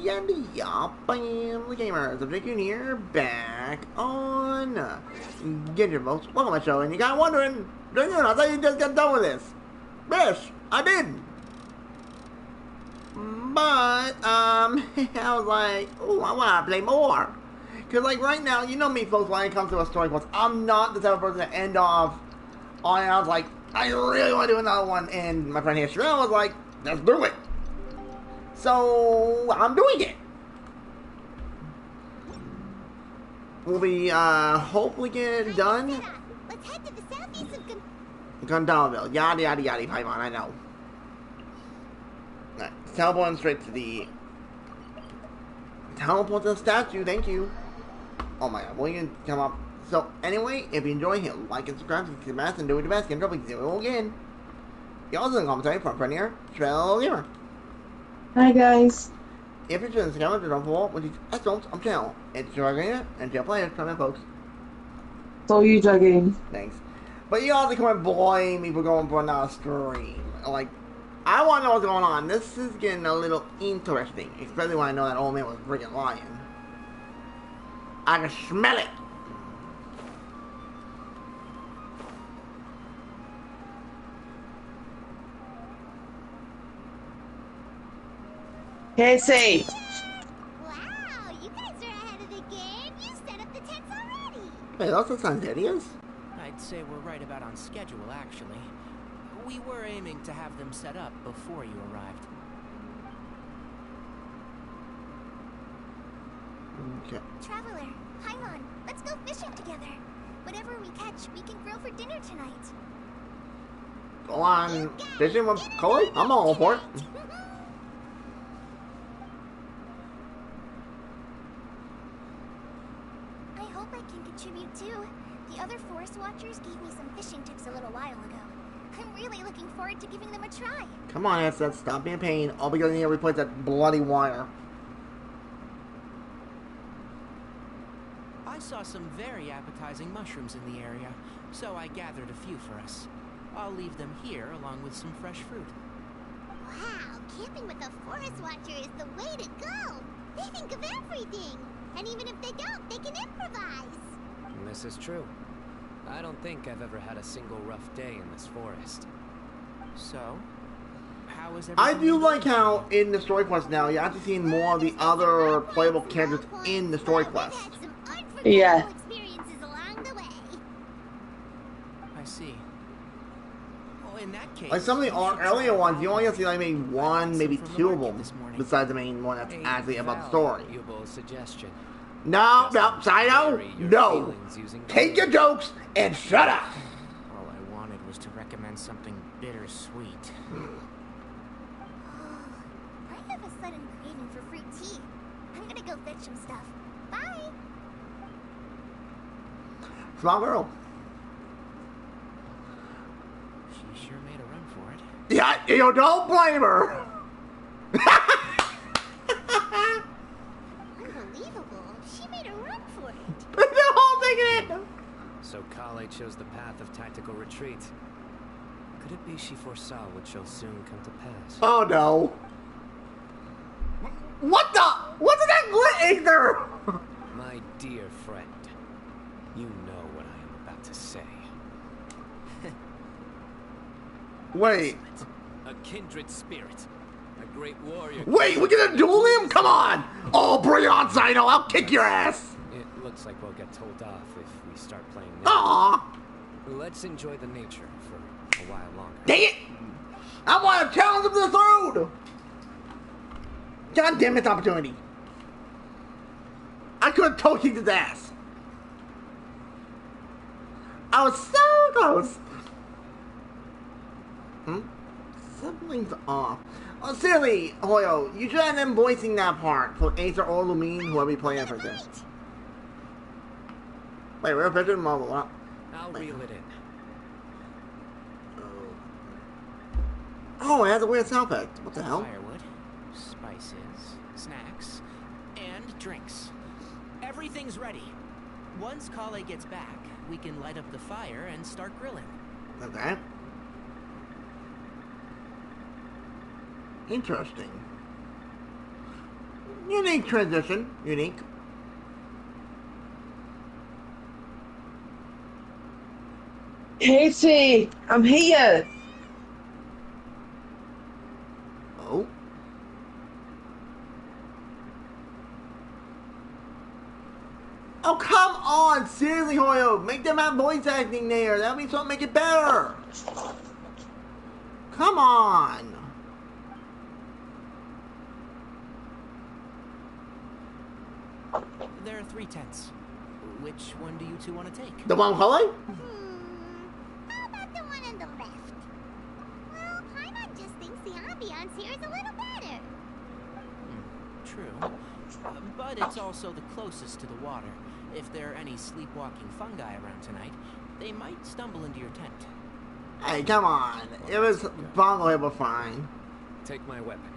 Family gamers, I'm Jake here, back on Genshin, folks. Welcome to my show, and you guys wondering, I thought you just got done with this. Yes, I did. But, I was like, oh, I want to play more. Because, like, right now, you know me, folks, when it comes to a story quest, I'm not the type of person to end off on it. I was like, I really want to do another one, and my friend here, Sherelle, was like, let's do it. So, I'm doing it. We'll be, hopefully get it done. Let's head to the southeast of Gondalville. Yada, yada, yada, Paimon, I know. Alright, teleporting straight to the... Teleport to the statue, thank you. Oh my god, well, you can come up. So, anyway, if you enjoy, hit like and subscribe, to the best, and do the best, and drop it again. You also in commentary from friend here, Trail Gamer. Hi guys. If you're interested in the channel, don't forget with these episodes on channel. It's Dragon and Jail Players, come in, folks. So you Dragon. Thanks. But you also come and blame me for going for another stream. Like, I want to know what's going on. This is getting a little interesting, especially when I know that old man was freaking lying. I can smell it. Casey. Wow, you guys are ahead of the game. You set up the tents already. Hey, those sound hideous. I'd say we're right about on schedule, actually. We were aiming to have them set up before you arrived. Okay. Traveler, Paimon, let's go fishing together. Whatever we catch, we can grill for dinner tonight. Go on. Fishing with Chloe? I'm all for it. I hope I can contribute too. The other forest watchers gave me some fishing tips a little while ago. I'm really looking forward to giving them a try. Come on, Essence, stop being a pain. All because I need to replace that bloody wire. I saw some very appetizing mushrooms in the area, so I gathered a few for us. I'll leave them here along with some fresh fruit. Wow, camping with a forest watcher is the way to go. They think of everything. And even if they don't, they can improvise. This is true. I don't think I've ever had a single rough day in this forest. So, how is everything? I do like how in the story quest now you're actually seeing more of the other playable characters in the story quest. Yeah. Experiences along the way. I see. Well, in that case, Like some of the earlier ones, you only have to see like maybe one, maybe two of them, besides the main one that's actually about the story. Valuable suggestion. No, no, CYNO, no. Take your jokes and shut up. All I wanted was to recommend something bittersweet. I have a sudden craving for fruit tea. I'm gonna go fetch some stuff. Bye. Small girl. She sure made a run for it. Yeah, you don't blame her. Unbelievable. She made a run for it. They're holding it. So Kale chose the path of tactical retreat. Could it be she foresaw what shall soon come to pass? Oh no. What the? What's that glitter? My dear friend, you know what I am about to say. Wait. A kindred spirit. A great warrior. Wait, we're gonna duel him? Come on! Oh, bring it on, CYNO! I'll kick your ass! It looks like we'll get told off if we start playing now. Aww! Let's enjoy the nature for a while longer. Dang it! I want to challenge him to the throne! God damn it, opportunity. I could have toe kicked his ass. I was so close. Something's off. Oh, seriously, Hoyo, you should have them voicing that part for Acer or Lumine, whoever you play for this. Wait, we're a picture mobile. What? I'll reel it in. Oh, it has a weird sound effect. What the hell? Firewood, spices, snacks, and drinks. Everything's ready. Once Kale gets back, we can light up the fire and start grilling. Okay. Interesting. Unique transition. Unique. Katie, I'm here. Oh. Oh, come on! Seriously, Hoyo! Make them have voice acting there! That means something make it better! Come on! There are 3 tents. Which one do you two want to take? The one color? How about the one on the left? Well, Paimon just thinks the ambiance here is a little better. True. But it's also the closest to the water. If there are any sleepwalking fungi around tonight, they might stumble into your tent. Hey, come on. It was Bongo Hill, but fine. Take my weapon.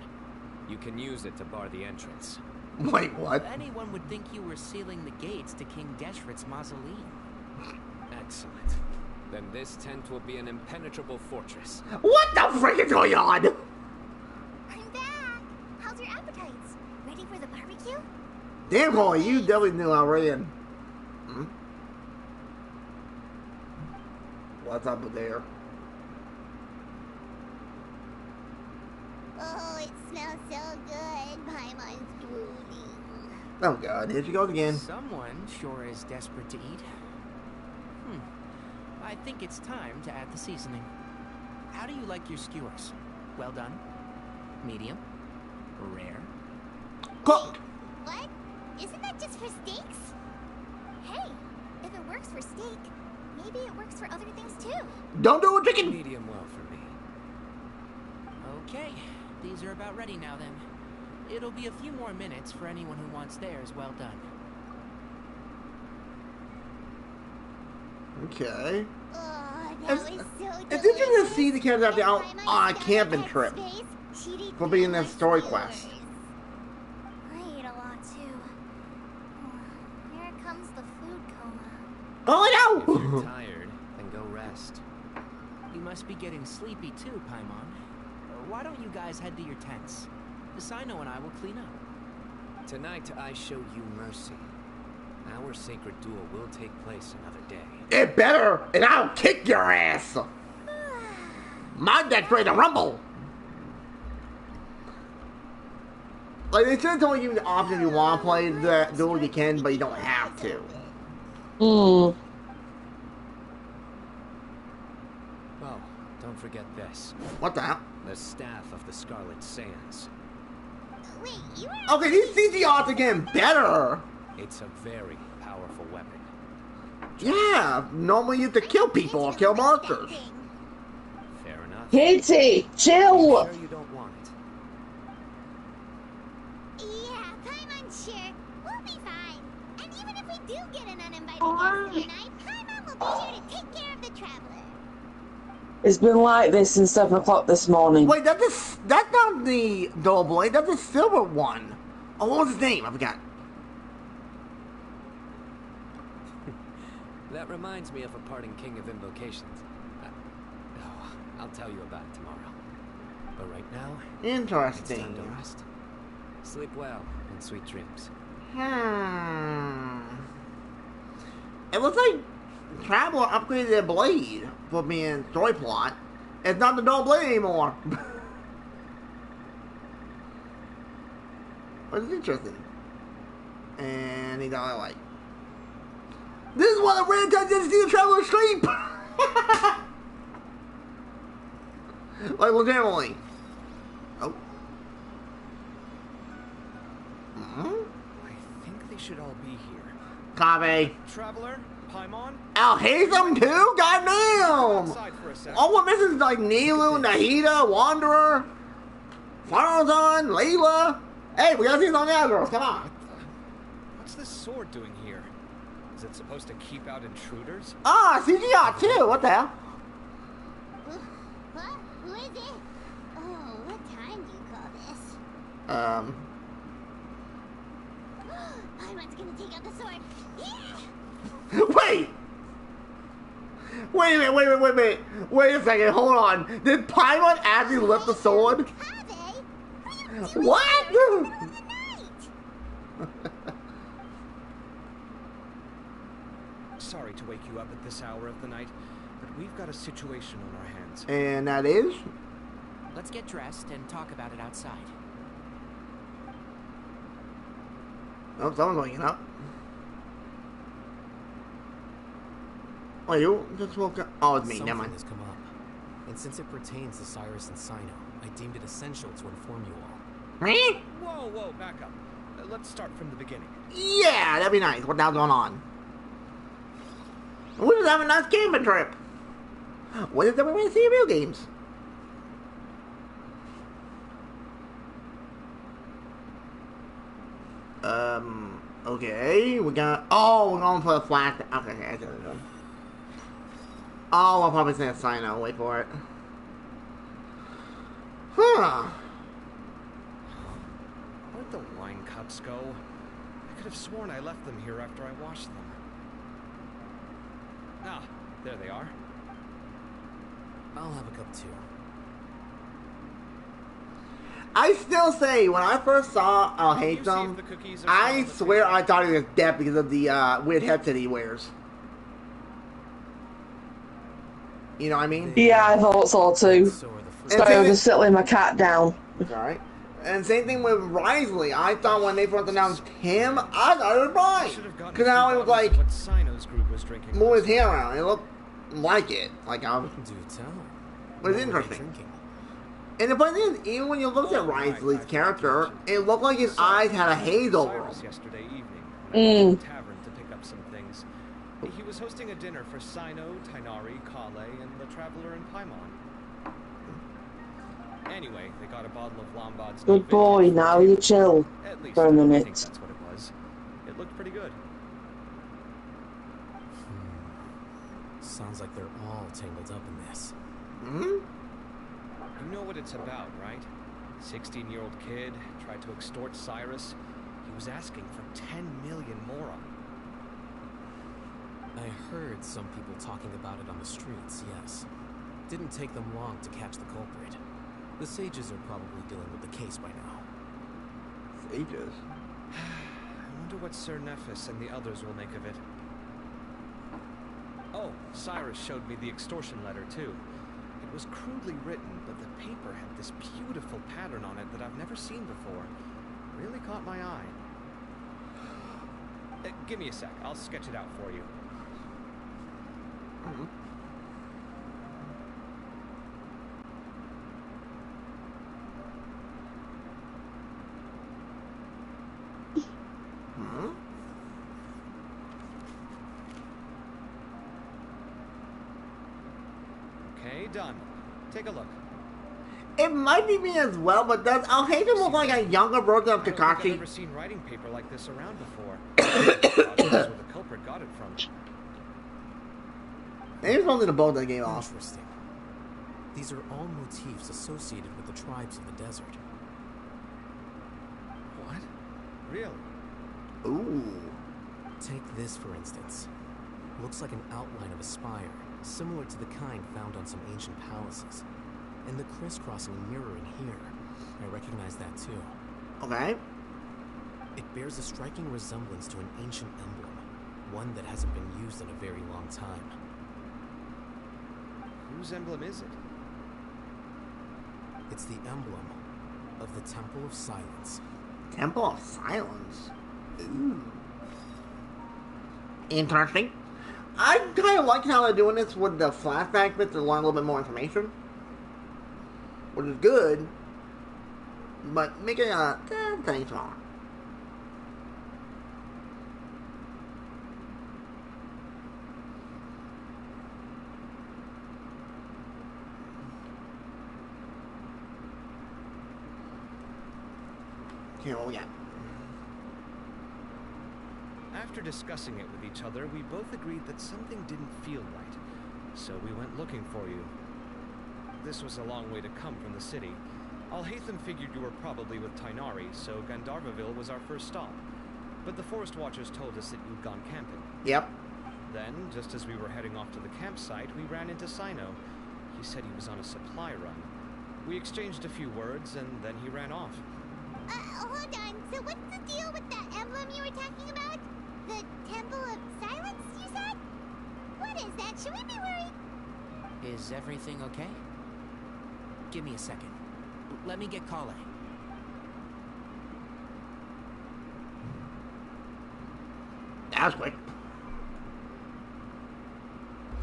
You can use it to bar the entrance. Wait, what? Anyone would think you were sealing the gates to King Deshret's mausoleum. Excellent. Then this tent will be an impenetrable fortress. What the frick is going on? I'm back. How's your appetites? Ready for the barbecue? Damn, Holy, you definitely knew I ran. Hmm? What's up there? Oh, it smells so good. Paimon's drooling. Oh god, here she goes again. Someone sure is desperate to eat. I think it's time to add the seasoning. How do you like your skewers? Well done? Medium? Rare? Cooked! What? Isn't that just for steaks? Hey, if it works for steak, maybe it works for other things too. Don't do a chicken! Medium well for me. Okay, these are about ready now then. It'll be a few more minutes for anyone who wants theirs well done. Okay. Oh, that was so It's interesting to see the characters out there If out Paimon on a got camping that trip space, she'd eat for being through in my story skewers. quest. I ate a lot too. Here comes the food coma. Oh If you're no! tired, then go rest. You must be getting sleepy too, Paimon. Why don't you guys head to your tents? The CYNO and I will clean up. Tonight I show you mercy. Our sacred duel will take place another day. It better, and I'll kick your ass! My deck's ready to rumble! Like, they should have told you the option if you want to play the duel, you can, but you don't have to. Hmm. Oh, don't forget this. What the hell? The staff of the Scarlet Sands. Wait, you were Okay, these CG arts are getting better! It's a very powerful weapon. Yeah, normally you have to kill people or kill monsters. Fair enough. Katie, You chill. sure you don't want it? Yeah, Paimon's sure. We'll be fine. And even if we do get an uninvited guest tonight, Paimon will be here to take care of the traveler. It's been like this since 7 o'clock this morning. Wait, that's not the dull blade, that's the silver one. Oh, what was his name? I forgot. That reminds me of a parting king of invocations. I'll tell you about it tomorrow. But right now, it's Interesting. time to rest. Sleep well and sweet dreams. It looks like Traveler upgraded their blade for being story plot. It's not the dull blade anymore. But it's interesting. And he got like, this is what a rare time to see the Traveler sleep. Like legitimately. Oh. I think they should all be here. Copy. Traveler, Paimon, Al Hatham too? Goddamn! outside for a second. All we're missing is like Nilu, Nahida, Wanderer, Farazan, Layla. Hey, we gotta see some now, girls. Come on. What's this sword doing here? Is it supposed to keep out intruders? Ah, CGI too. What the hell? What? Who is it? Oh, what time do you call this? Paimon's gonna take out the sword. Yeah! Wait! Wait a minute. Wait a second. Hold on. Did Paimon actually lift the sword? Kave? What are you doing What? here? It's the middle of the night. Sorry to wake you up at this hour of the night, but we've got a situation on our hands. And that is? Let's get dressed and talk about it outside. Oh, someone's waking up. Oh, you just woke up? Oh, it's me. Never mind. Something has come up, and since it pertains to Cyrus and CYNO, I deemed it essential to inform you all. Me? Whoa, back up. Let's start from the beginning. Yeah, that'd be nice. What the hell's going on? We're just having a nice camping trip. When is that we want to see real games? Okay, we're going for the flag. Okay, I get it. Oh, I'll probably say a CYNO. Wait for it. Huh. Where'd the wine cups go? I could have sworn I left them here after I washed them. Ah, there they are. I'll have a cup too. I still say, when I first saw I'll hate them, I swear I thought he was dead because of the weird headset he wears. You know what I mean? Yeah, I thought so too. So are the fruit. So I was just settling my cat down. Alright. And same thing with Risley. I thought when they first announced him, I thought it was Brian. Because now it was like, what CYNO's group was drinking. move his hair around. It looked like it. Like, I was, Do tell. but it's What were they interesting. drinking? And the funny thing is, even when you looked at Risley's character, it looked like his eyes had a haze over them. Cyrus yesterday evening. I went to the tavern to pick up some things. He was hosting a dinner for CYNO, Tighnari, Kale, and the Traveler in Paimon. Anyway, they got a bottle of Lombard's. Good boy, now you chill At least for a I think minute. that's what it was. It looked pretty good. Sounds like they're all tangled up in this. Hmm? You know what it's about, right? 16-year-old kid tried to extort Cyrus. He was asking for 10 million more on it. I heard some people talking about it on the streets, yes. Didn't take them long to catch the culprit. The sages are probably dealing with the case by now. Sages. I wonder what Sir Nephis and the others will make of it. Oh, Cyrus showed me the extortion letter, too. It was crudely written, but the paper had this beautiful pattern on it that I've never seen before. Really caught my eye. Give me a sec. I'll sketch it out for you. Hmm. Hmm? Okay, done. Take a look. It might be me as well, but does I'll hate him look like a younger version of I don't think I've Kakashi? ever seen writing paper like this around before. That's where the culprit got it from. Maybe it's only the boat that gave off. Interesting. These are all motifs associated with the tribes of the desert. What? Really? Ooh. Take this, for instance. Looks like an outline of a spire, similar to the kind found on some ancient palaces. And the crisscrossing and mirroring here. I recognize that too. Okay. It bears a striking resemblance to an ancient emblem, one that hasn't been used in a very long time. Whose emblem is it? It's the emblem of the Temple of Silence. Temple of Silence. Ooh. Interesting. I kind of like how they're doing this with the flashback bits to learn a little bit more information. Which is good. But make it a tiny smaller. Okay, what we got? After discussing it with each other, we both agreed that something didn't feel right. So we went looking for you. This was a long way to come from the city. Alhaitham figured you were probably with Tighnari, so Gandharvaville was our first stop. But the Forest Watchers told us that you'd gone camping. Yep. Then, just as we were heading off to the campsite, we ran into CYNO. He said he was on a supply run. We exchanged a few words, and then he ran off. Hold on. So what's the deal with that emblem you were talking about? The Temple of Silence, you said? What is that? Should we be worried? Is everything okay? Give me a second. Let me get Kale. That was quick.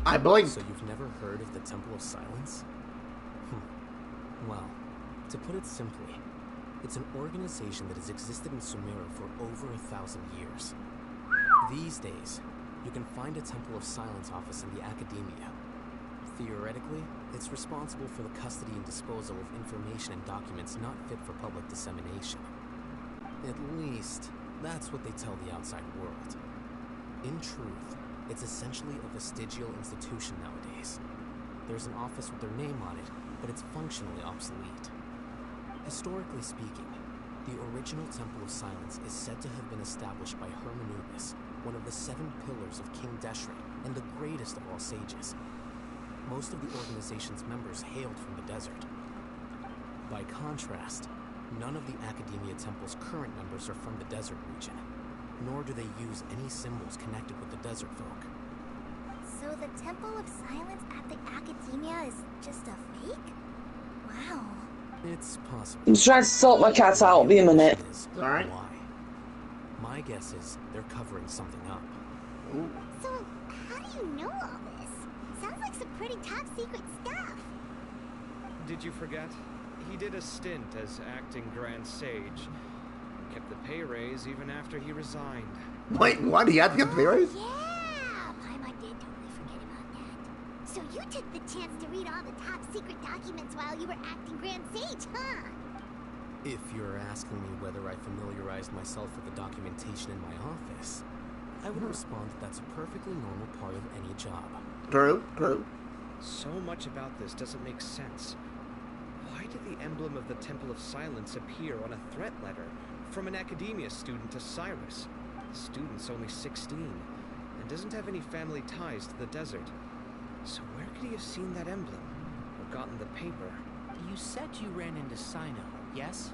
I believe. So you've never heard of the Temple of Silence? Well, to put it simply, it's an organization that has existed in Sumeru for over 1,000 years. These days, you can find a Temple of Silence office in the academia. Theoretically, it's responsible for the custody and disposal of information and documents not fit for public dissemination. At least, that's what they tell the outside world. In truth, it's essentially a vestigial institution nowadays. There's an office with their name on it, but it's functionally obsolete. Historically speaking, the original Temple of Silence is said to have been established by Hermanubis, one of the 7 pillars of King Deshret, and the greatest of all sages. Most of the organization's members hailed from the desert. By contrast, none of the Academia Temple's current members are from the desert region, nor do they use any symbols connected with the desert folk. So the Temple of Silence at the Academia is just a fake? Wow. It's possible. I'm just trying to sort my cat out. I'll be a minute. Alright. Why? My guess is they're covering something up. Ooh. So, how do you know all this? Sounds like some pretty top secret stuff. Did you forget? He did a stint as acting Grand Sage. Kept the pay raise even after he resigned. Wait, what? He had to get theories? Yeah, Paimon did totally forget about that. So you took the chance to read all the top secret documents while you were acting Grand Sage, huh? If you're asking me whether I familiarized myself with the documentation in my office, I would respond that that's a perfectly normal part of any job. True, true. So much about this doesn't make sense. Why did the emblem of the Temple of Silence appear on a threat letter from an academia student to Cyrus? The student's only 16 and doesn't have any family ties to the desert. So where could he have seen that emblem or gotten the paper? You said you ran into CYNO, yes?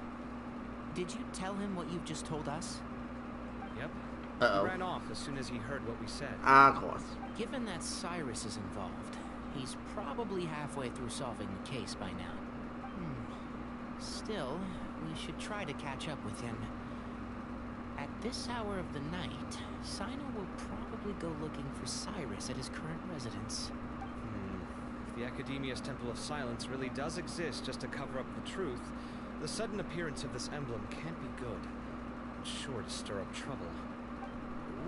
Did you tell him what you've just told us? Yep. Uh-oh. He ran off as soon as he heard what we said. Of course. Given that Cyrus is involved, he's probably halfway through solving the case by now. Still, we should try to catch up with him. At this hour of the night, CYNO will probably go looking for Cyrus at his current residence. If the Academia's Temple of Silence really does exist just to cover up the truth, the sudden appearance of this emblem can't be good. It's sure to stir up trouble.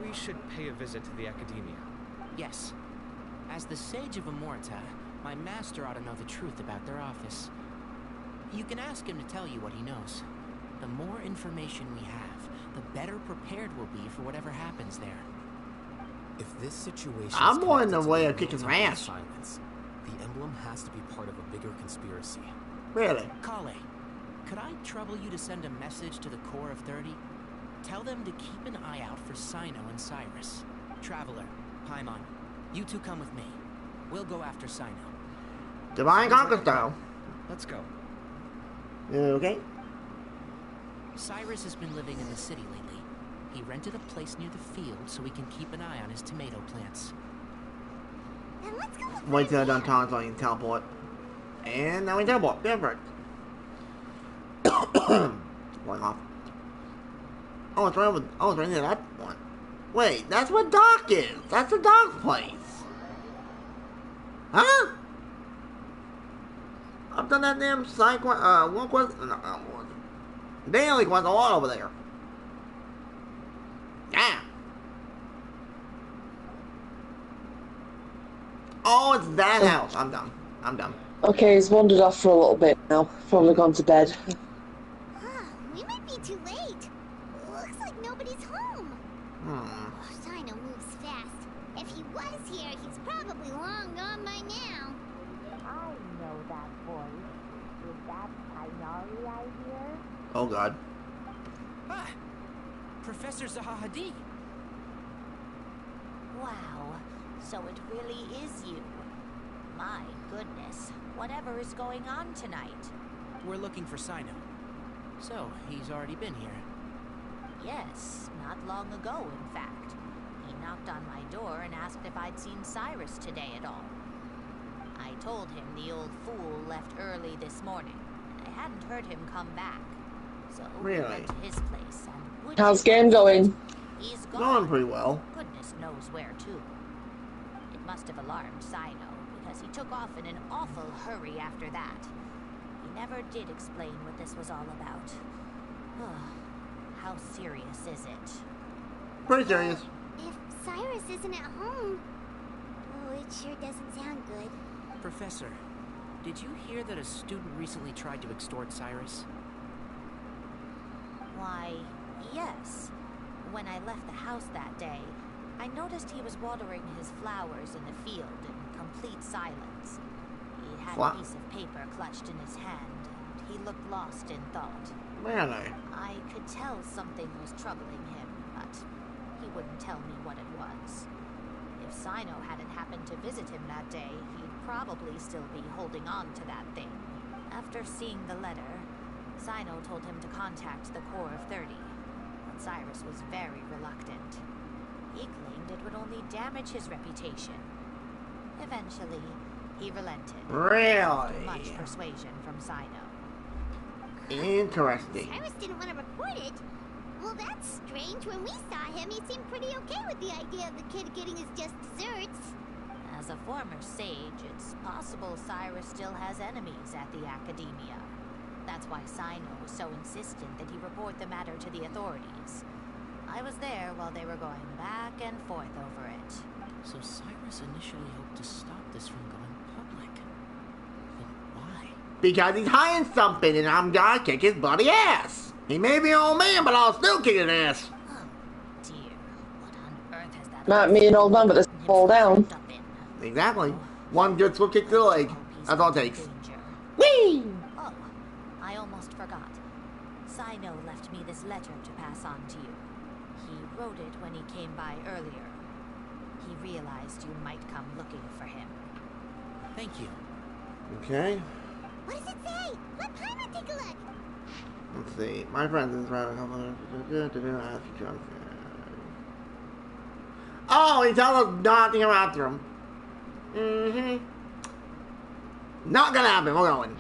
We should pay a visit to the Academia. Yes. As the Sage of Amorta, my master ought to know the truth about their office. You can ask him to tell you what he knows. The more information we have, the better prepared we'll be for whatever happens there. If this situation I'm is more in the connected to way the of kicking Temple of ass. Silence, the emblem has to be part of a bigger conspiracy. Really? Kale, could I trouble you to send a message to the Core of 30? Tell them to keep an eye out for CYNO and Cyrus. Traveler, Paimon, you two come with me. We'll go after CYNO. Divine Conquer style. Let's go. Okay. Cyrus has been living in the city lately. He rented a place near the field so he can keep an eye on his tomato plants. Then let's go look Wait till I for done him. talking so I can teleport. And now we teleport. Perfect. Going off. Oh, it's right over. Oh, it's right near that one. Wait, that's what Doc is. That's the Doc place. Huh? I've done that damn side quest. One quest. No, one. Daily quest a lot over there. Yeah. Oh, it's that house. I'm done. I'm done. Okay, he's wandered off for a little bit now. Probably gone to bed. We might be too late. Looks like nobody's home. Hmm. CYNO moves fast. If he was here, he's probably long gone by now. I know that voice. Is that Kainari I hear? Oh God. Ah! Professor Zahahadi! Wow, so it really is you. My goodness, whatever is going on tonight? We're looking for CYNO. So, he's already been here. Yes, not long ago, in fact. He knocked on my door and asked if I'd seen Cyrus today at all. I told him the old fool left early this morning, and I hadn't heard him come back. So we went to his place, and would How's you game believe going? it? He's gone. Going pretty well. Goodness knows where to. It must have alarmed CYNO, because he took off in an awful hurry after that. He never did explain what this was all about. How serious is it? Pretty serious. If Cyrus isn't at home, oh, it sure doesn't sound good. Professor, did you hear that a student recently tried to extort Cyrus? Why, yes. When I left the house that day, I noticed he was watering his flowers in the field in complete silence. He had a piece of paper clutched in his hand, and he looked lost in thought. Really? I could tell something was troubling him, but he wouldn't tell me what it was. If CYNO hadn't happened to visit him that day, he'd probably still be holding on to that thing. After seeing the letter, CYNO told him to contact the Corps of 30, but Cyrus was very reluctant. He claimed it would only damage his reputation. Eventually, he relented. Really? After much persuasion from CYNO. Interesting. Cyrus didn't want to report it. Well, that's strange. When we saw him, he seemed pretty okay with the idea of the kid getting his just desserts. As a former sage, it's possible Cyrus still has enemies at the academia. That's why CYNO was so insistent that he report the matter to the authorities. I was there while they were going back and forth over it. So Cyrus initially hoped to stop this from going public. But why? Because he's hiding something and I'm gonna kick his bloody ass. He may be an old man, but I'll still kick his ass. Oh, dear. What on earth has that... Might be an old man, but this fall down. Exactly. One good swim kick to the leg. That's all it takes. Danger. Whee! Oh, I almost forgot. CYNO left me this letter to pass on to you. He wrote it when he came by earlier. He realized you might come looking for him. Thank you. Okay. What does it say? Let Paimon take a look. Let's see. My friend is right. Oh, he tells us not to go after him. Not gonna happen. We're going.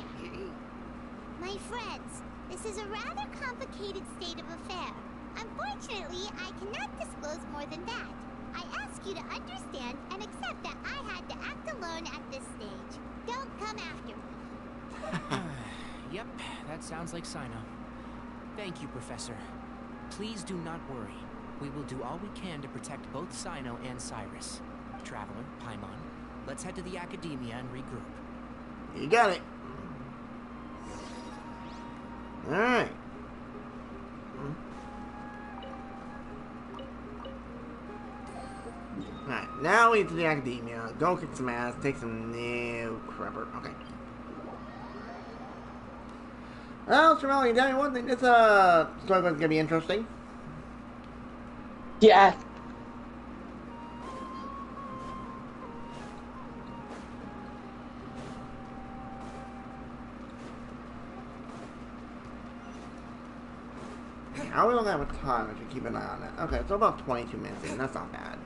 My friends, this is a rather complicated state of affair. Unfortunately, I cannot disclose more than that. I ask you to understand and accept that I had to act alone at this stage. Don't come after me. Yep, that sounds like CYNO. Thank you, Professor. Please do not worry. We will do all we can to protect both CYNO and Cyrus. Traveler, Paimon, let's head to the academia and regroup. You got it. Alright. Alright, now we to the academia. Go kick some ass, take some new crapper. Okay. Well, Shirley, tell me one thing. This story was gonna be interesting. Yeah. I will have a time if you keep an eye on it. Okay, so about 22 minutes in. That's not bad.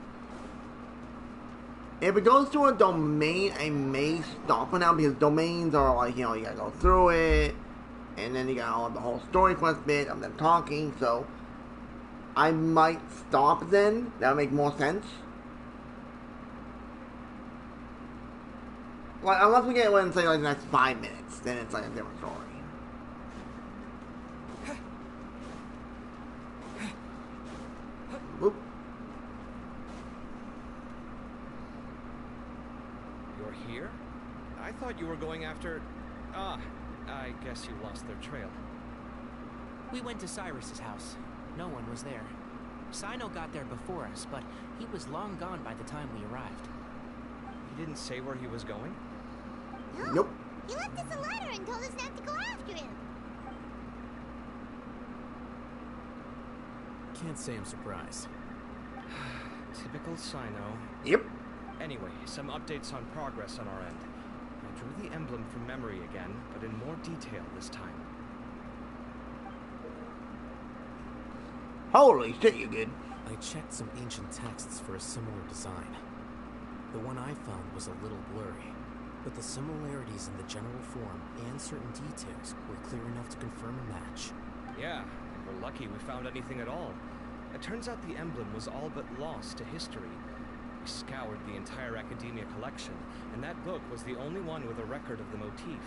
If it goes to a domain, I may stop it now because domains are like, you know, you gotta go through it. And then you got all the whole story quest bit of them talking. So I might stop then. That would make more sense. Like, unless we get one, say, like the next 5 minutes. Then it's like a different story. Whoop. You're here? I thought you were going after... Ah, I guess you lost their trail. We went to Cyrus's house. No one was there. CYNO got there before us, but he was long gone by the time we arrived. He didn't say where he was going? No. Nope. He left us a letter and told us not to go after him. Can't say I'm surprised. Typical CYNO. Yep. Anyway, some updates on progress on our end. I drew the emblem from memory again, but in more detail this time. Holy shit, you good. I checked some ancient texts for a similar design. The one I found was a little blurry, but the similarities in the general form and certain details were clear enough to confirm a match. Yeah, and we're lucky we found anything at all. It turns out the emblem was all but lost to history. We scoured the entire Academia collection, and that book was the only one with a record of the motif.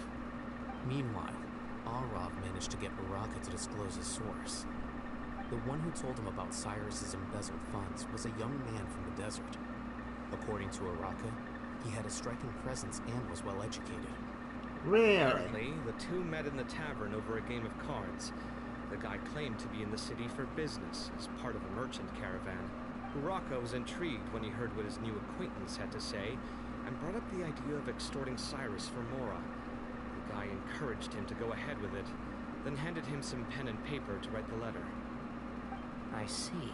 Meanwhile, Arov managed to get Baraka to disclose his source. The one who told him about Cyrus's embezzled funds was a young man from the desert. According to Araka, he had a striking presence and was well educated. Really? Apparently, the two met in the tavern over a game of cards. The guy claimed to be in the city for business, as part of a merchant caravan. Uraka was intrigued when he heard what his new acquaintance had to say, and brought up the idea of extorting Cyrus for Mora. The guy encouraged him to go ahead with it, then handed him some pen and paper to write the letter. I see.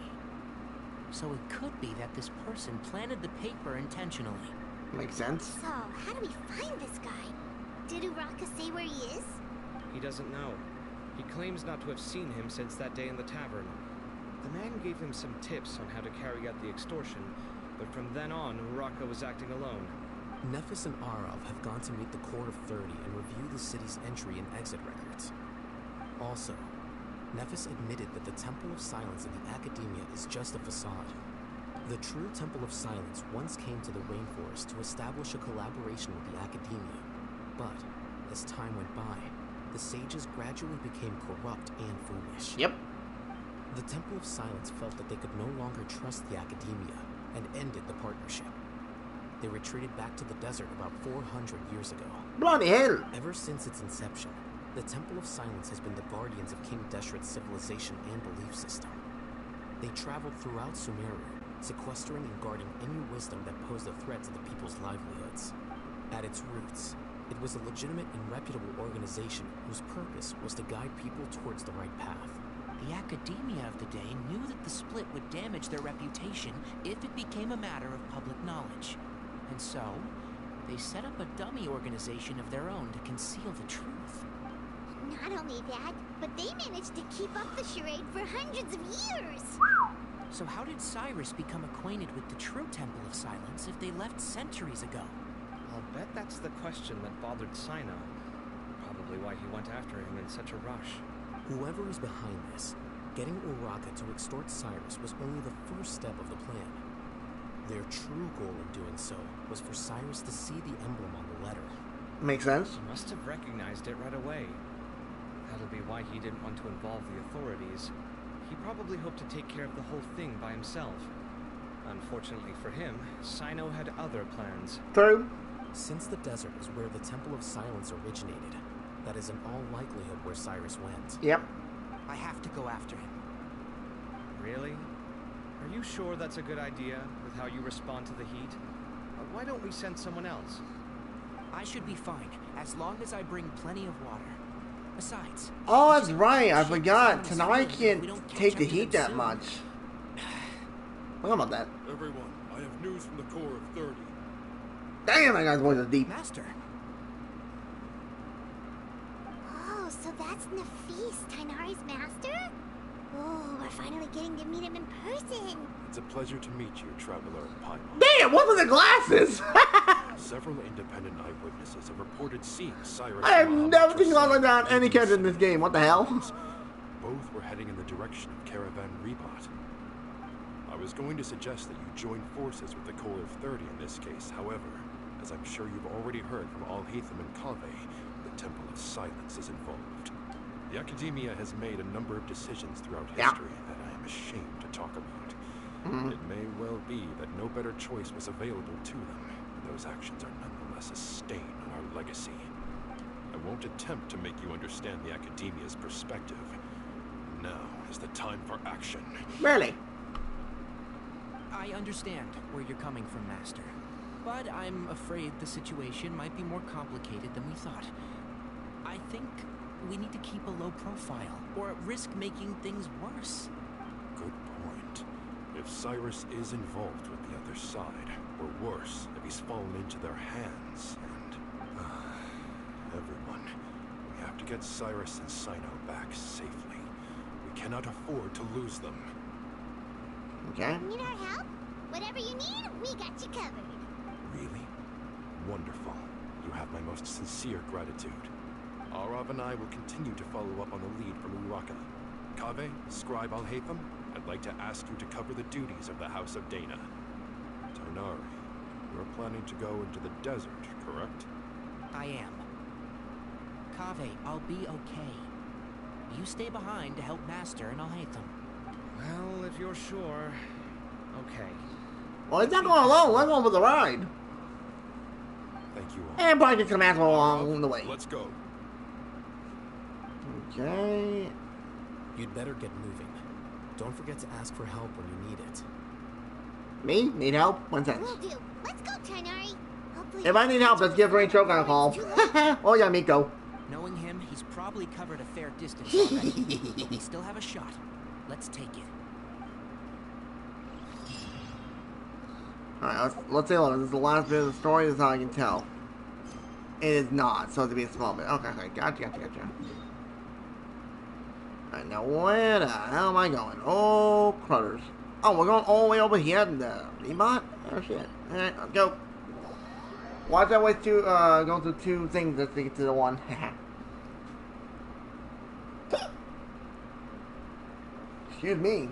So it could be that this person planted the paper intentionally. Makes sense. So, how do we find this guy? Did Uraka say where he is? He doesn't know. He claims not to have seen him since that day in the tavern. The man gave him some tips on how to carry out the extortion, but from then on, Uraka was acting alone. Nephis and Arov have gone to meet the Court of 30 and review the city's entry and exit records. Also, Nephis admitted that the Temple of Silence in the Academia is just a facade. The true Temple of Silence once came to the rainforest to establish a collaboration with the Academia, but as time went by, the sages gradually became corrupt and foolish. Yep. The Temple of Silence felt that they could no longer trust the Academia and ended the partnership. They retreated back to the desert about 400 years ago. Bloody hell. Ever since its inception, the Temple of Silence has been the guardians of King Deshret's civilization and belief system. They traveled throughout Sumeru, sequestering and guarding any wisdom that posed a threat to the people's livelihoods. At its roots, it was a legitimate and reputable organization whose purpose was to guide people towards the right path. The Academia of the day knew that the split would damage their reputation if it became a matter of public knowledge. And so, they set up a dummy organization of their own to conceal the truth. Not only that, but they managed to keep up the charade for hundreds of years. So how did Cyrus become acquainted with the true Temple of Silence if they left centuries ago? I'll bet that's the question that bothered CYNO. Probably why he went after him in such a rush. Whoever is behind this, getting Uraka to extort Cyrus was only the first step of the plan. Their true goal in doing so was for Cyrus to see the emblem on the letter. Makes sense. He must have recognized it right away. That'll be why he didn't want to involve the authorities. He probably hoped to take care of the whole thing by himself. Unfortunately for him, CYNO had other plans. True. Since the desert is where the Temple of Silence originated, that is in all likelihood where Cyrus went. Yep. I have to go after him. Really? Are you sure that's a good idea, with how you respond to the heat? Why don't we send someone else? I should be fine, as long as I bring plenty of water. Besides... Oh, that's right. I forgot. Tonight can't take the heat that much. What about that? Everyone, I have news from the Core of 30. Damn, that guy's voice is deep. Master! Oh, so that's Nafis, Tainari's master? Oh, we're finally getting to meet him in person. It's a pleasure to meet you, Traveler Paimon. Damn, what were the glasses? Several independent eyewitnesses have reported seeing Cyrus. I have and never Mahamatra seen Lala Cyrus down any leaving character in the this game. What the hell? Both were heading in the direction of Caravan Rebat. I was going to suggest that you join forces with the Core of 30 in this case. However, as I'm sure you've already heard from Alhaitham and Kave, the Temple of Silence is involved. The Academia has made a number of decisions throughout history that I am ashamed to talk about. It may well be that no better choice was available to them, and those actions are nonetheless a stain on our legacy. I won't attempt to make you understand the Academia's perspective. Now is the time for action. Really? I understand where you're coming from, Master. But I'm afraid the situation might be more complicated than we thought. I think we need to keep a low profile, or risk making things worse. Good point. If Cyrus is involved with the other side, or worse, if he's fallen into their hands, and... everyone, we have to get Cyrus and CYNO back safely. We cannot afford to lose them. Okay. Need our help? Whatever you need, we got you covered. Really? Wonderful. You have my most sincere gratitude. Arav and I will continue to follow up on the lead from Uraka. Kaveh, Scribe Al-Haytham, I'd like to ask you to cover the duties of the House of Dana. Tonari, you're planning to go into the desert, correct? I am. Kaveh, I'll be okay. You stay behind to help Master and I'll hate them. Well, if you're sure. Okay. Well, he's not going alone. Let's go for the ride. Thank you all. And probably get some asshole along the way. Let's go. Okay. You'd better get moving. Don't forget to ask for help when you need it. Me? Need help? 1 second. Will do. Let's go, Tonari. Hopefully If I need help, let's give Rain Choke a call. Oh yeah, Miko. Knowing him, he's probably covered a fair distance already. But we still have a shot. Let's take it. Alright, let's say, look, this is the last bit of the story, this is how I can tell. It is not, so to be a small bit. Okay, gotcha. Alright, now where the hell am I going? Oh, crutters. Oh, we're going all the way over here in the Rebot? Oh, shit. Alright, let's go. Watch that way to, go through 2 things to get to the 1. Excuse me.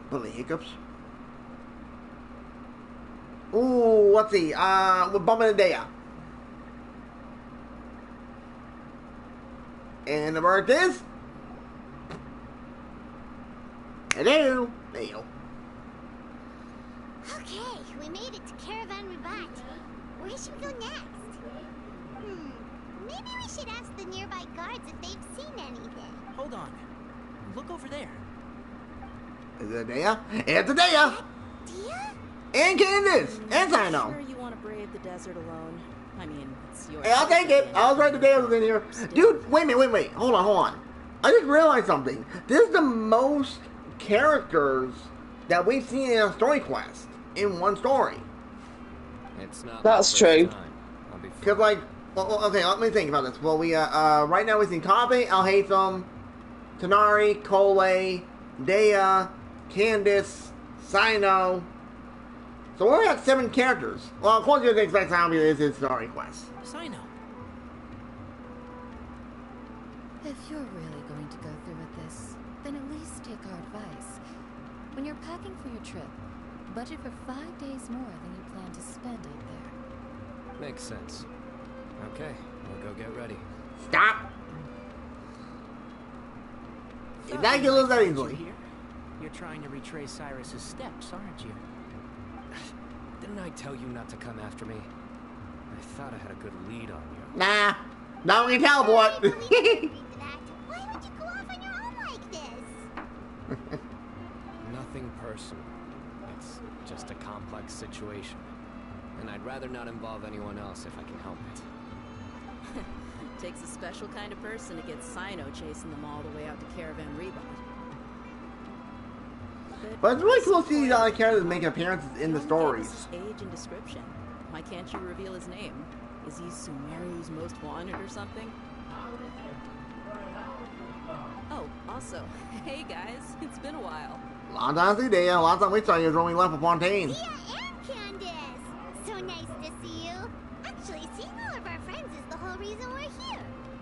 Little hiccups. Ooh, let's see. We're bumping a day. And the bird is. Hello. There you go. Okay, we made it to Caravan Ribat. Where should we go next? Maybe we should ask the nearby guards if they've seen anything. Hold on. Look over there. Is it a Dea? It's a Dea! Dia? And Candace! And CYNO! Sure you want to brave the desert alone? I mean, it's your... Hey, I'll take it! I was right, the Dea was in here. Dude, wait a minute. Hold on. I just realized something. This is the most characters that we've seen in a story quest. In one story. It's not. That's true. Because, like, well, okay, let me think about this. Well, we, right now we've seen Kaveh, Al-Haytham, Tonari, Cole, Dea, Candace, CYNO. So we're at 7 characters. Well, of course you can expect CYNO because it's his story quest. CYNO. If you're really going to go through with this, then at least take our advice. When you're packing for your trip, budget for 5 days more than you plan to spend out there. Makes sense. Okay, we'll go get ready. Stop! That can lose that easily. You're trying to retrace Cyrus's steps, aren't you? Didn't I tell you not to come after me? I thought I had a good lead on you. Nah. Now we can tell, boy. Why don't you go off on your own like this? Nothing personal. It's just a complex situation. And I'd rather not involve anyone else if I can help it. Takes a special kind of person to get CYNO chasing them all the way out to Caravan Rebot. But it's really cool to see these other characters make appearances in the stories. Age and description. Why can't you reveal his name? Is he Sumeru's most wanted or something? Oh, also, hey guys, it's been a while. Long time to see Dea. Last time we saw you was when we left for Fontaine. Dia and Candace! So nice to see you. Actually, seeing all of our friends is the whole reason we're here.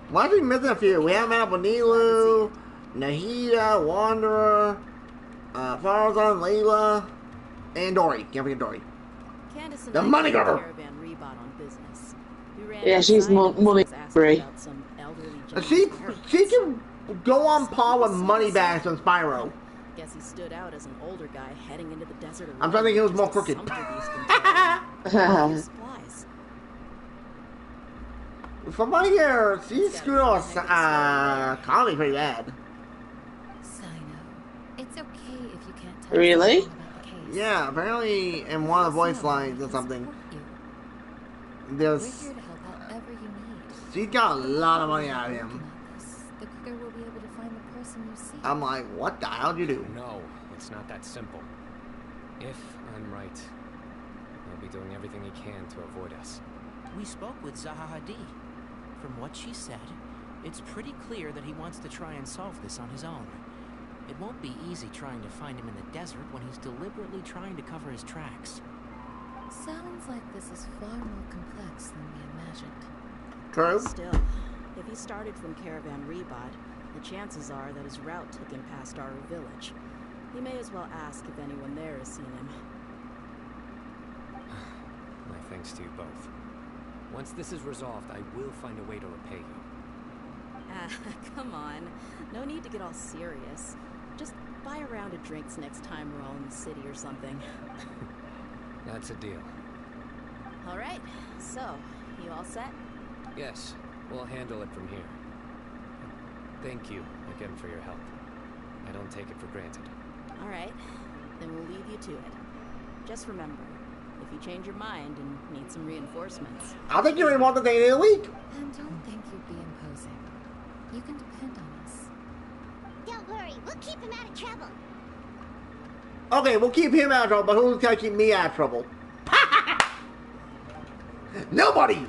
Why are we missing a few? We haven't met up with Nilu, Nahida, Wanderer, Farazan, Layla, and Dory. Can't forget Dory. Candace and The I money came to girl. Caravan Rebot on business. We ran Yeah, into she's CYNO and money was asking free. about some elderly She gentleman's she parents. can go on par with Moneybags from Spyro. Guess he stood out as an older guy heading into the desert. I'm trying to think he was more crooked. Supplies. From my here, she screwed us Connie pretty bad. CYNO, it's okay if you can't tell Really? us about the case. Yeah, apparently in one of the voice CYNO lines or can something, support you. We're there's here to help however you need. she's got a lot of money out of him. Looking at this, the quicker we'll be able to find the person you seek. I'm like, what the hell did you do? No, it's not that simple. If I'm right, he'll be doing everything he can to avoid us. We spoke with Zaha Hadid. From what she said, It's pretty clear that he wants to try and solve this on his own. It won't be easy trying to find him in the desert when he's deliberately trying to cover his tracks. Sounds like this is far more complex than we imagined. True. Still, if he started from Caravan Rebot, the chances are that his route took him past our village. He may as well ask if anyone there has seen him. My thanks to you both. Once this is resolved, I will find a way to repay you. Ah, come on. No need to get all serious. Just buy a round of drinks next time we're all in the city or something. That's a deal. All right, so, you all set? Yes, we'll handle it from here. Thank you again for your help. I don't take it for granted. All right, then we'll leave you to it. Just remember, if you change your mind and need some reinforcements... I think you're in one day of the week. And don't think you'd be imposing. You can depend on us. Don't worry, we'll keep him out of trouble. Okay, we'll keep him out of trouble, but who's gonna keep me out of trouble? Nobody!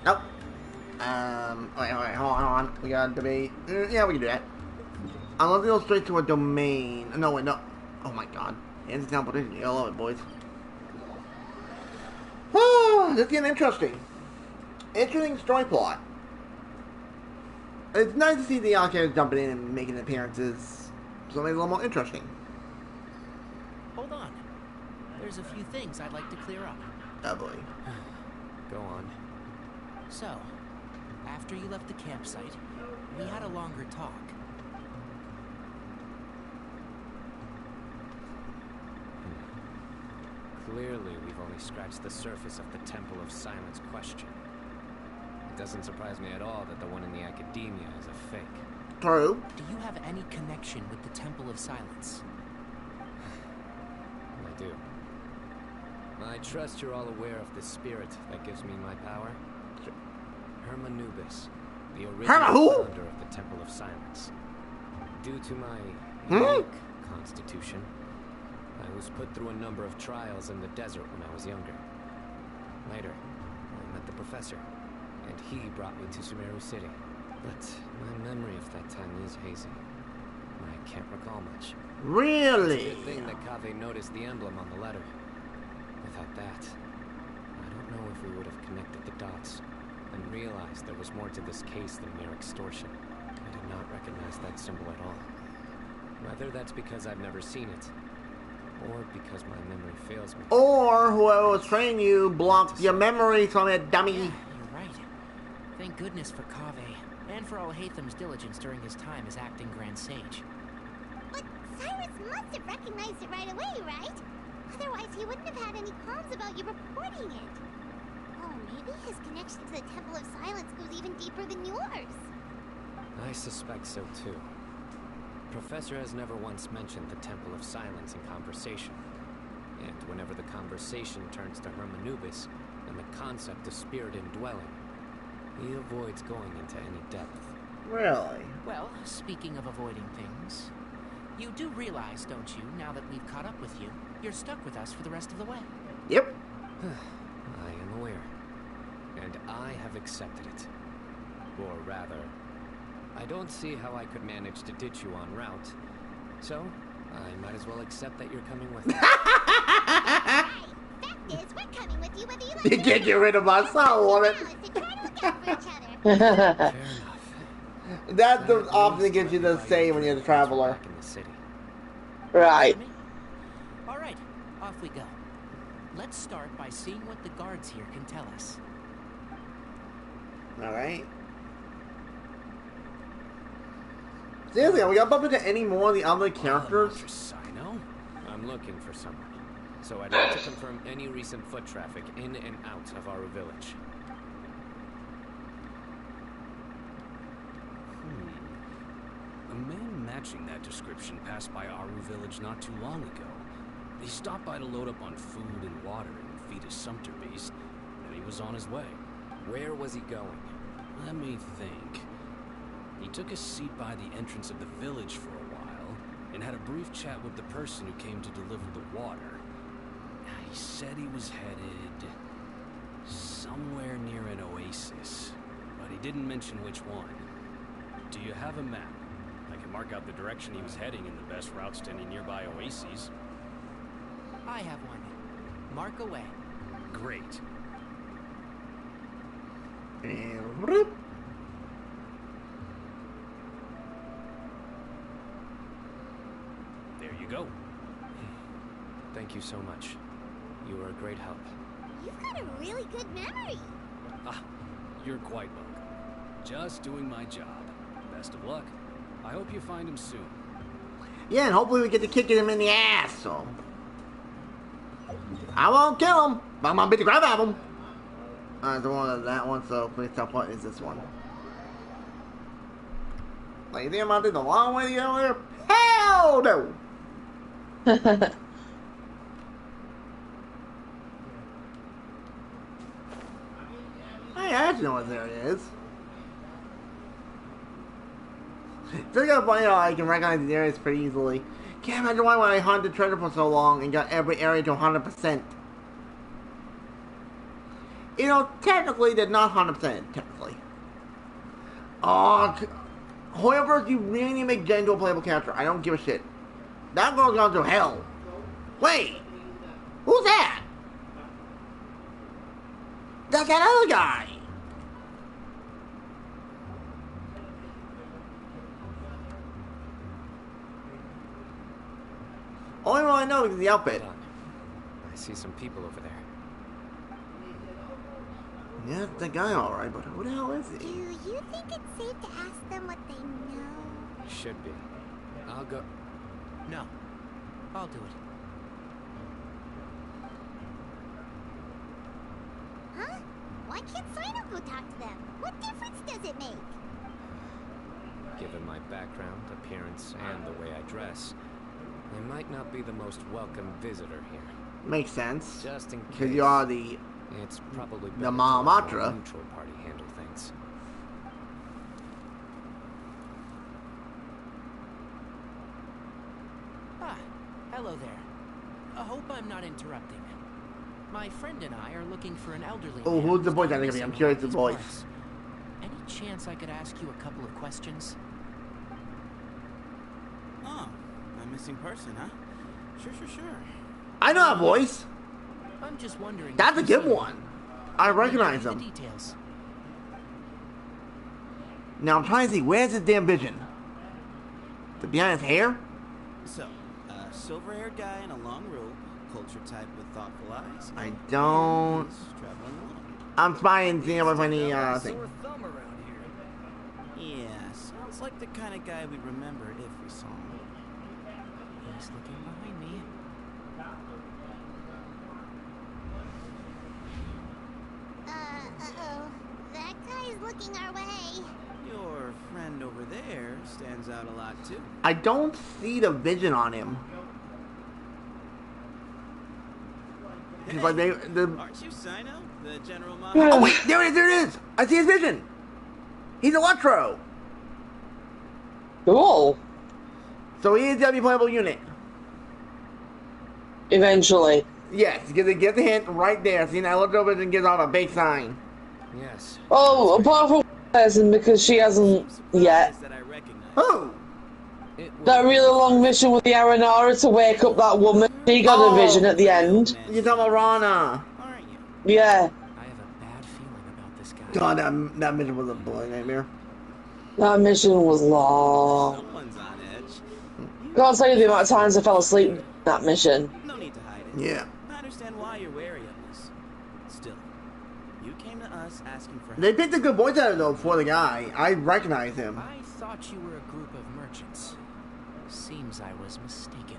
Nope. Wait, hold on. We gotta debate. Yeah, we can do that. I'm gonna go straight to a domain. No, wait, no. Oh my god. Hands down position. I love it, boys. Oh, this is getting interesting. Interesting story plot. It's nice to see the characters jumping in and making appearances. So it makes it a little more interesting. Hold on. There's a few things I'd like to clear up. Oh boy. Go on. So, after you left the campsite, we had a longer talk. Clearly, we've only scratched the surface of the Temple of Silence question. It doesn't surprise me at all that the one in the academia is a fake. True. Do you have any connection with the Temple of Silence? I do. I trust you're all aware of the spirit that gives me my power. Hermanubis, the original founder of the Temple of Silence. Due to my unique constitution, I was put through a number of trials in the desert when I was younger. Later, I met the professor, and he brought me to Sumeru City. But my memory of that time is hazy. I can't recall much. Really? It's a good thing that Kaveh noticed the emblem on the letter. Without that, I don't know if we would have connected the dots and realized there was more to this case than mere extortion. I did not recognize that symbol at all. Whether that's because I've never seen it, or because my memory fails me. Or whoever was training you blocked your memory from it, dummy. Yeah, you're right. Thank goodness for Kaveh, and for Alhaitham's diligence during his time as acting Grand Sage. But Cyrus must have recognized it right away, right? Otherwise, he wouldn't have had any qualms about you reporting it. Oh, maybe his connection to the Temple of Silence goes even deeper than yours. I suspect so too. Professor has never once mentioned the Temple of Silence in conversation. And whenever the conversation turns to Hermanubis and the concept of spirit indwelling, he avoids going into any depth. Really? Well, speaking of avoiding things, you do realize, don't you, now that we've caught up with you, you're stuck with us for the rest of the way? Yep. I am aware. And I have accepted it. Or rather, I don't see how I could manage to ditch you en route. So, I might as well accept that you're coming with me. Fact is, we're coming with you whether you like You can't get rid of us. I love it. to try to look out for each other. Fair enough. That's the option that gives you the say when you're the traveler. Back in the city. Right. All right, off we go. Let's start by seeing what the guards here can tell us. Alright. Seriously, are we gonna bump into any more of the other characters? CYNO? I'm looking for someone. So I'd like to confirm any recent foot traffic in and out of our village. A man matching that description passed by Aru village not too long ago. He stopped by to load up on food and water and feed his sumpter beast, and he was on his way. Where was he going? Let me think. He took a seat by the entrance of the village for a while, and had a brief chat with the person who came to deliver the water. He said he was headed somewhere near an oasis, but he didn't mention which one. Do you have a map? I can mark out the direction he was heading and the best routes to any nearby oases. I have one. Mark away. Great. And rip. There you go. Thank you so much. You were a great help. You've got a really good memory. Ah, you're quite welcome. Just doing my job. Best of luck. I hope you find him soon. Yeah, and hopefully we get to kicking him in the ass, so. I won't kill him, but I'm gonna beat the crap out of him. Alright, the one of that one, so please tell what is this one. Like, you think I'm gonna take the long way to get over there? Hell no! I actually know what area is. Still got funny how I can recognize these areas pretty easily. Can't imagine why when I hunted treasure for so long and got every area to 100%. You know, technically they're not 100%, technically. Oh, however, you really need to make Jen into a playable character. I don't give a shit. That girl's gone to hell. Wait! Who's that? That's that other guy! Only one I know is the outfit. Hold on. I see some people over there. Yeah, it's the guy alright, but who the hell is Do he? you think it's safe to ask them what they know? Should be. I'll go. No. I'll do it. Huh? Why can't CYNO go talk to them? What difference does it make? Given my background, appearance, and the way I dress, I might not be the most welcome visitor here. Makes sense. Just in case. Because you are the... It's probably the better to let Mahamatra. a neutral party handle things. Ah, hello there. I hope I'm not interrupting. My friend and I are looking for an elderly Oh, man who's the who's voice gone actor gonna be? missing I'm curious the around these voice. parts. Any chance I could ask you a couple of questions? Oh, a missing person, huh? Sure. I know that voice! I'm just wondering. if That's a you've good seen him. one. I recognize The him. details. Now I'm trying to see, where's his damn vision? Is it behind his hair? So, a silver-haired guy in a long robe, culture type with thoughtful eyes. I don't... He's traveling alone. I'm spying, seeing if I find any, thing. Sore thumb around here. Yeah, sounds like the kind of guy we'd remember if we saw him. He's looking behind me. Uh-oh. That guy is looking our way. Your friend over there stands out a lot, too. I don't see the vision on him. Cause like the... Aren't you CYNO, the general Oh manager? wait, there it is! I see his vision! He's Electro! Cool. So he is the playable unit. Eventually. Yes, get the hint right there. See, now Electro vision gives off a big sign. Yes. Oh, apart from person because she hasn't yet. That I recognize. Oh! That really long mission with the Aranara to wake up that woman. She got Oh. a vision at the end. You're talking about Rana. Aren't you? Yeah. I have a bad feeling about this guy. God, that mission was a bloody nightmare. That mission was long. Someone's on edge. Can't tell you the amount of times I fell asleep in that mission. No need to hide it. Yeah. I understand why you're wary of this. Still, you came to us asking for They help. picked a good voice actor though for the guy. I recognize him. I thought you were a group of merchants. Seems I was mistaken.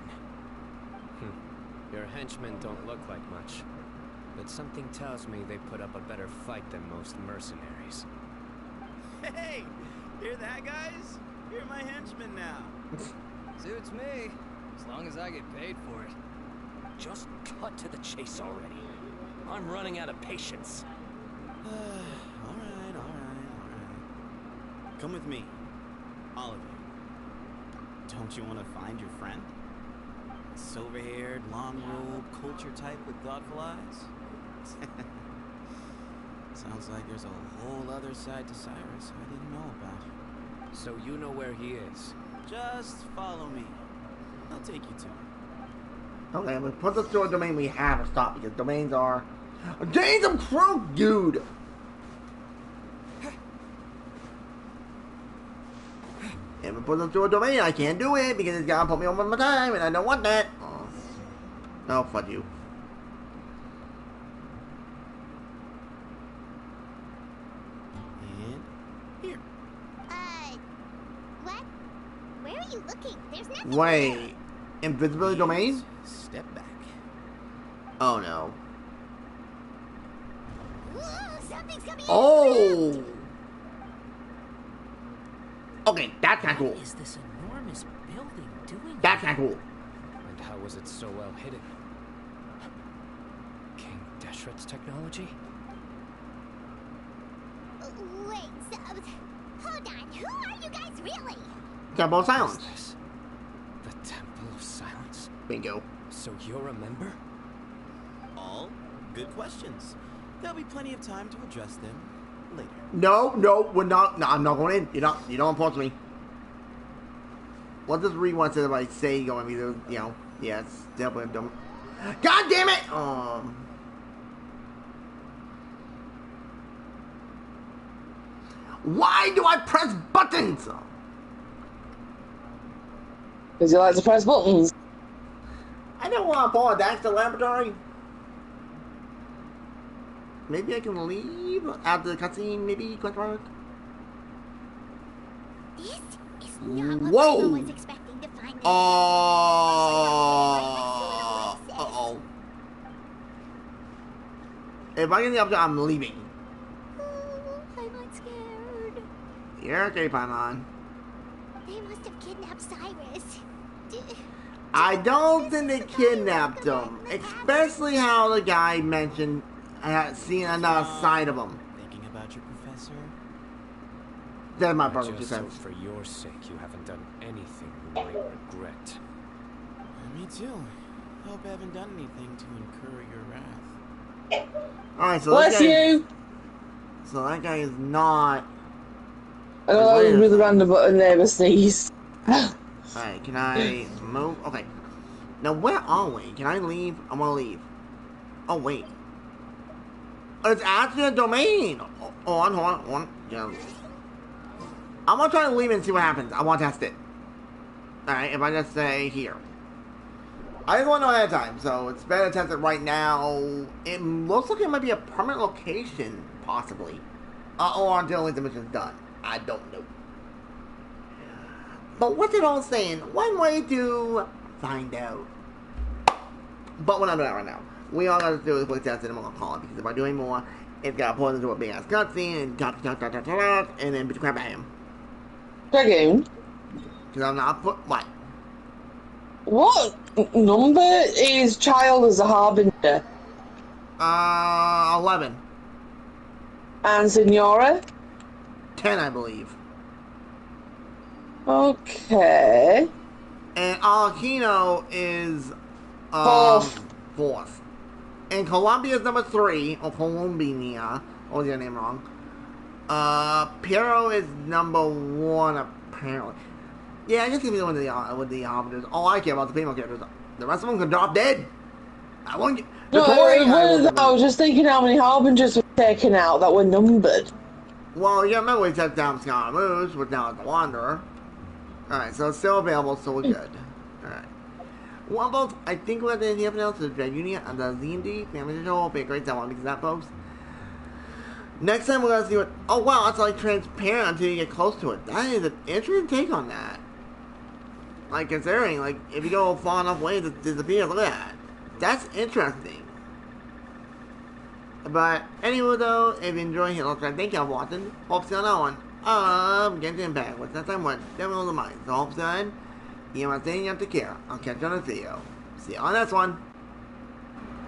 Your henchmen don't look like much, but something tells me they put up a better fight than most mercenaries. Hey, hear that, guys? You're my henchman now. Suits me, as long as I get paid for it. Just cut to the chase already. I'm running out of patience. all right. Come with me, all of you. Don't you want to find your friend? Silver-haired, long robe, culture type with thoughtful eyes? Sounds like there's a whole other side to Cyrus I didn't know about. So you know where he is? Just follow me. I'll take you to him. Okay, we put this to a domain we have to stop because domains are... Days of Crow, dude! If we put this to a domain, I can't do it because it's gotta put me over my time and I don't want that. Oh, fuck you. And here. What? Where are you looking? There's nothing Wait. there. Invisibility domain? Step back. Oh no. Ooh, something's coming Oh! Okay, that's not cool. What is this enormous building doing? That's not cool. And how was it so well hidden? King Deshret's technology? Wait, hold on. Who are you guys really? Temple of What Silence. is this? The Temple of Silence? Bingo. So you're a member? All good questions. There'll be plenty of time to address them later. No, we're not. No, I'm not going in. You don't impulse me. What does rewind say if I say going to be the, you know, yeah, it's definitely dumb. God damn it! Why do I press buttons? Because you like to press buttons. I don't want to follow that's the laboratory. Maybe I can leave after the cutscene, maybe? Question mark? This is not what Whoa! I was expecting to find. Uh-oh. If I get the option, I'm leaving. I'm not scared. You're okay, Paimon. They must have kidnapped Cyrus. I don't think they kidnapped him. Especially how the guy mentioned seeing another side of him. Thinking about your professor? That's my I personal just defense. hope for your sake you haven't done anything you might regret. Me too. Hope I haven't done anything to incur your wrath. Alright, so Bless that guy, you! So that guy is not... I know that was really random, but a neighbour sneezed. Alright, can I move? Okay. Now, where are we? Can I leave? I want to leave. Oh, wait. It's actually a domain! Hold on. Yeah. I'm going to try to leave and see what happens. I want to test it. Alright, if I just say here. I just want to know ahead of time, so it's better to test it right now. It looks like it might be a permanent location, possibly. Or until the mission's done. I don't know. But what's it all saying? One way to find out. But we're not doing that right now. We all got to do is play test it and we're going to call it. Because if I do any more, it's got to pull into a big ass cutscene and and then beat the crap out of him. Dragoon? Because I'm not put. What? What number is Child as a Harbinger? 11. And Signora? 10, I believe. Okay. And Alakino is fourth. And Columbia is number 3, or Columbia. Oh, your name wrong. Piero is number 1, apparently. Yeah, I guess he's the one with the arbiters. All I care about is the female characters. The rest of them can drop dead. I won't get. No, I was just thinking how many Harbingers were taken out that were numbered. Well, you remember we took down Scaramouche, which now is the Wanderer. Alright, so it's still available, so we're good. Alright. Well, folks, I think we're going to anything else to the Dread Union and the Z&D Family Show. Hope you had a great time on because of that, folks. Next time we're going to see what... Oh, wow, it's like transparent until you get close to it. That is an interesting take on that. Like, considering, like, if you go far enough away, it disappears. Look at that. That's interesting. But, anyway, though, if you enjoy it, thank you all for watching. Hope to see you on that one. Genshin Impact. What's that time? What? Devil of the Mind. So, hope so, you know what I'm saying? You have to care. I'll catch you on the video. See you on this one.